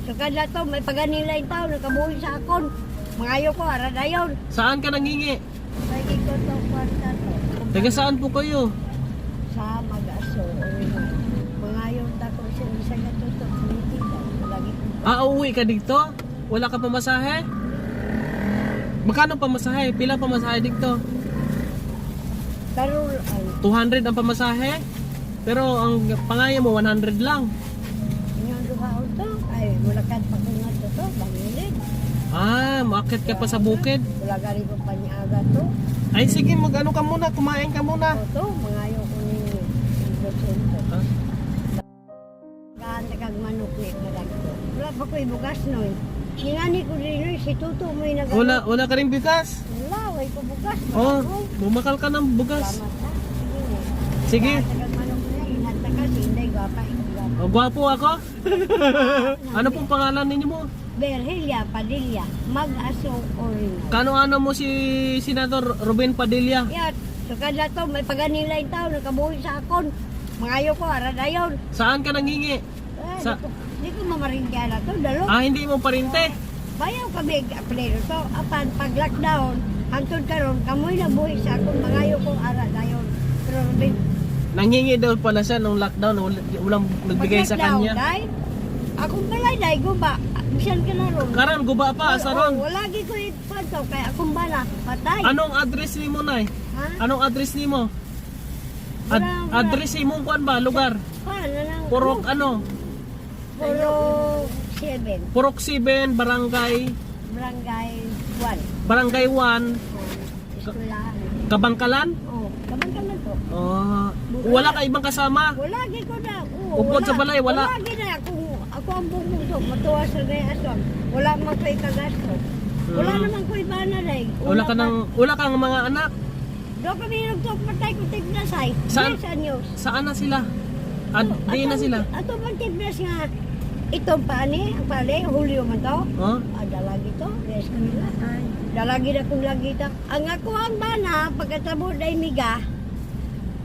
Sukad na to, may paganila yung tao, nakabuhi sa akon. Mangayo ko, aradayon. Saan ka nangingi? Pwede ko to, kwarta to. Taga saan po kayo? Sa mag-aso, mangayo ta ko siya, isa na to, lagi ko. Uuwi ka dito? Wala ka pamasahe? Magkano pamasahe? Pila pamasahe dito? Karol, 200 ang pamasahe? Pero ang pangaya mo 100 lang. yung duhaon to, ay, mulakan pa ko nga to, bangilin. Maakit ka pa sa bukid. Wala gari ko panyaga to. Ay sige, mag-ano ka muna, kumain ka muna. O to, mangayo ko ni Docento. Ah, Gaan kag manok ni kadagto. Wala pa ko ibugas noy. Ingani ko rin si Tuto mo yung nag- wala ka rin bigas. Wala, way ko bugas. Oh, Manok. bumakal ka ng bugas. Salamat ha. Sige. Gaan kag manok niya, inanta ka si Inday gwapa. Oh, gwapo ako. Ano pong pangalan ninyo mo? Berhelia Padilla, mag-aso orin. Kano-ano mo si Senator Ruben Padilla? Yan, sukad na to, may paganila yung tao, nakabuhi sa akon. Mangayo ko, aradayon. Saan ka nangingi? Sa- Di ko mamaringkya na to, dalo. Hindi mo parinte. Bayaw kami, pleno to. Apan, pag lockdown, hangtod karon kamoy na buhi sa akon, mangayo ko, aradayon. Pero Nangingi daw pala siya nung lockdown, walang nagbigay sa kanya. Akong balay, dahil guba. Bisan ka na ron. Karan guba pa sa ron. Wala gi ko ipantaw, kaya akong bala, patay. Anong address ni mo, Nay? Ha? Anong address ni mo? Wala. Address ni mo kuan ba lugar? Paano lang? Purok ano? Puro 7. Purok 7, Barangay Barangay 1. 1, Eskwelahan. Kabangkalan? Kaman ka na to. Wala ka ibang kasama? Wala gi ko na. Upod sa balay, wala. Wala gi na ako ang bumuso, matuwa sa gaya aswang. Wala man ko ikagasto. Wala naman ko ibana dahil. Wala kang mga anak. Do kami nagtok patay ko tiglasay. Saan? Sa news. Saan na sila? Di na sila. Ato bang tiglas nga itong pani, ang pali, Hulyo man to. Oh? Dalagi to, yes kanila. Dalagi na kong lagi to. Ang ako ang bana, pagkatabo dahil miga,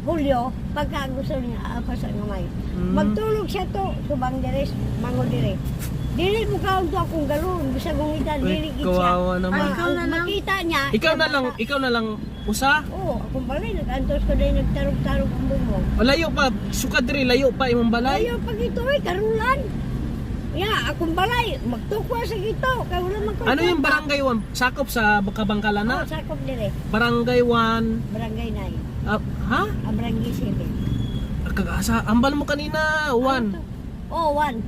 Hulyo, pagka gusto niya, ako sa ngamay. Magtulog siya to, subang deres, mango dire. Dili mo kaon to akong galon, bisa kong itan, dili git siya. Kawawa naman. Makita niya. Ikaw na lang usa? Oo, akong balay, nag-antos ko dahil nagtarog-tarog ang bumong. Layo pa, sukad diri, layo pa imong balay. Ayaw pag ito ay karulan. Akong balay, magtukwa sa gito. Kaya wala man ko. Ano yung Barangay 1? Sakop sa Kabangkalan na? Sakop dire. Barangay 1. Barangay 9. Ha? Barangay 7. Kagasa, ambal mo kanina 1. Oh, 1.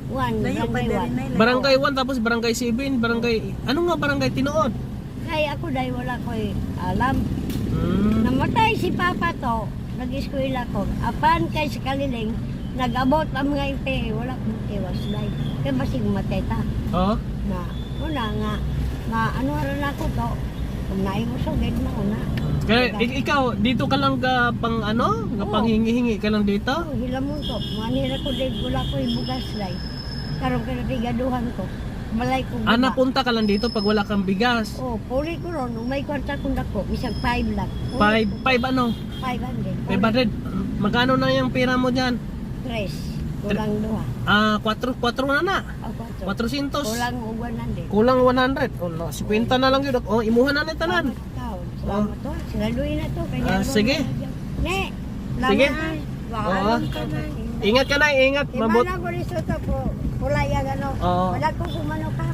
1. Barangay 1. Barangay 1 tapos Barangay 7, Barangay ano nga barangay tinuod? Kaya ako dahil wala ko alam. Namatay si Papa to. Nag-eskwela ko. Apan kay si Kaliling, nag-abot ang mga ipe. Wala kong iwas dahil. Kaya basig mateta. Oh? Na, una nga, ano rin ako to. Kung naimusogid mo una. Kaya ikaw dito ka lang ka pang ano? Ka pang hingi-hingi ka lang dito? Hilamon ko. Manira ko din, wala ko ibugas dahil. Karoon ka na tigaduhan ko. Malay ko. Napunta ka lang dito pag wala kang bigas. Puli ko ron. May kwarta kong dako. Isang 5 lang. 5 ano? 500. 500. Magkano na yung pera mo diyan? 3. Kulang 2. 4 na na. 400. 400. Kulang 100. Kulang 100. Oh, no, 50 na lang yun. Oh, imuhan na ni tanan. Salamat to. Sinaluin na to. Sige. Ne. Sige. Oo. Ingat ka na, ingat. Mabot. Imana ko rin sa to po. Kulaya gano. Wala ko kumano ka.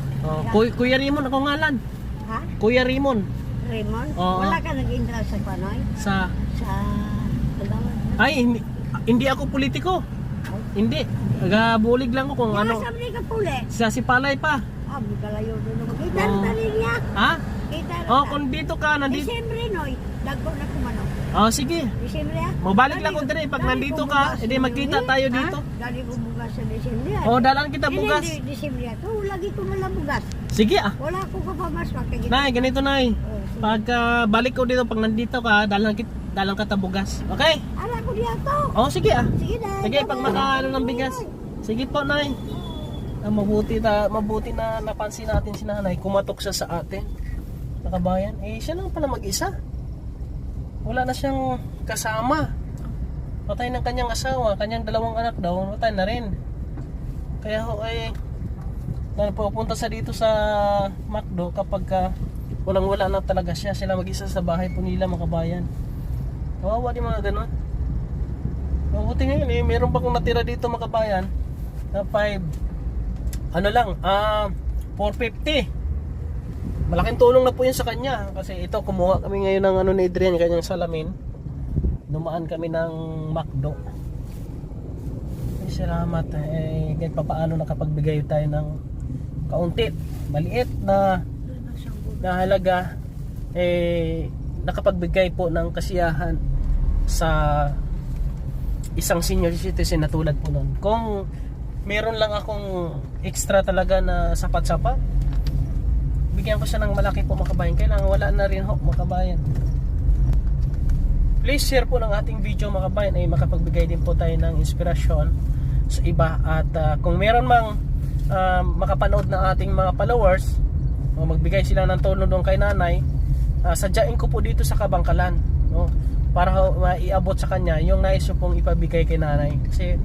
Kuya Rimon ako ngalan. Ha? Kuya Rimon. Raymond? Oo. Wala ka nag-intral sa panoy? Sa Sa Ay, hindi ako politiko. Hindi. Nagabulig lang ako kung ano. Sabi ka puli. Sa Sipalay pa. Bigalayo doon. Kita na rin niya. Ha? Kita Kung dito ka, nandito. Disyembre noy. Dagko na kumano. Sige. Disyembre ha? Mabalik lang ko dire pag nandito ka, hindi magkita tayo dito. Dali ko bugas sa Disyembre ha? Dalan kita bugas. Hindi, Disyembre ha? Lagi ko nalang bugas. Sige Wala ko kapamas. Nay, ganito nay. Pagka balik ko dito pag nandito ka, dalan kita bugas. Okay? Ala ko diya to. Sige Sige na. Sige, pag makaano ng bigas. Sige po, Nay. Mabuti na napansin natin si Nanay. Kumatok siya sa atin. Nakabayan. Siya lang pala mag-isa. Wala na siyang kasama. Patay ng kanyang asawa. Kanyang 2 anak daw. Patay na rin. Kaya ho ay pupunta sa dito sa McDo kapag walang-wala na talaga siya, sila mag-isa sa bahay po nila mga kabayan. Kawawa din mga ganun. Mabuti ngayon meron pa kong natira dito mga kabayan na 450. Malaking tulong na po yun sa kanya kasi ito kumuha kami ngayon ng ni Adrian, kanyang salamin. Dumaan kami ng McDo. Ay, salamat kahit papaano nakapagbigay tayo ng kaunti, maliit na halaga, nakapagbigay po ng kasiyahan sa isang senior citizen na tulad po nun. Kung meron lang akong extra talaga na sapat-sapat, bigyan ko siya ng malaki po mga kabayan. Kailangan wala na rin ho mga kabayan. Please share po ng ating video mga kabayan, ay makapagbigay din po tayo ng inspirasyon sa iba. At kung meron mang makapanood ng ating mga followers o magbigay sila ng tulong doon kay nanay, sadyain ko po dito sa Kabangkalan, no? Para maiabot sa kanya yung nais ko pong ipabigay kay nanay. Kasi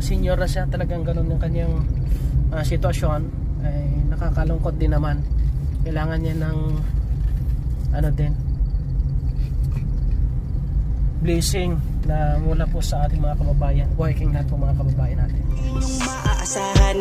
senior na siya, talagang ganun yung kanyang sitwasyon. Ay nakakalungkot din naman. Kailangan niya ng blessing na mula po sa ating mga kababayan, working lahat po mga kababayan natin. Inyong maaasahan